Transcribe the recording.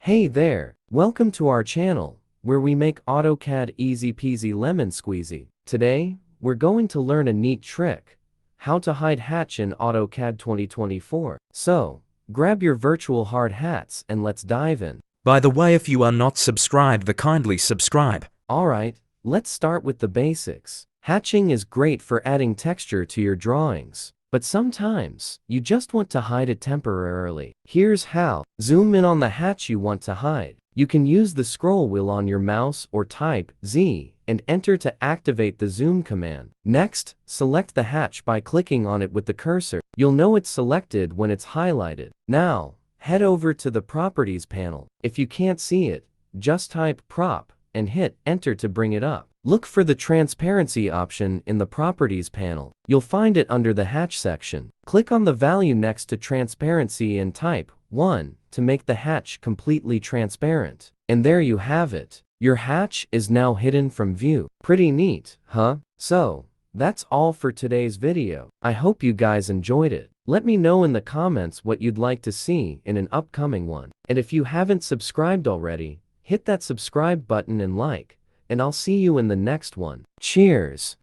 Hey there, welcome to our channel, where we make AutoCAD easy peasy lemon squeezy. Today, we're going to learn a neat trick, how to hide hatch in AutoCAD 2024. So, grab your virtual hard hats and let's dive in. By the way, if you are not subscribed, kindly subscribe. Alright, let's start with the basics. Hatching is great for adding texture to your drawings. But sometimes, you just want to hide it temporarily. Here's how. Zoom in on the hatch you want to hide. You can use the scroll wheel on your mouse or type Z and enter to activate the zoom command. Next, select the hatch by clicking on it with the cursor. You'll know it's selected when it's highlighted. Now, head over to the Properties panel. If you can't see it, just type Prop and hit Enter to bring it up. Look for the Transparency option in the Properties panel. You'll find it under the Hatch section. Click on the value next to Transparency and type 1 to make the hatch completely transparent. And there you have it. Your hatch is now hidden from view. Pretty neat, huh? So, that's all for today's video. I hope you guys enjoyed it. Let me know in the comments what you'd like to see in an upcoming one. And if you haven't subscribed already, hit that subscribe button and like. And I'll see you in the next one. Cheers!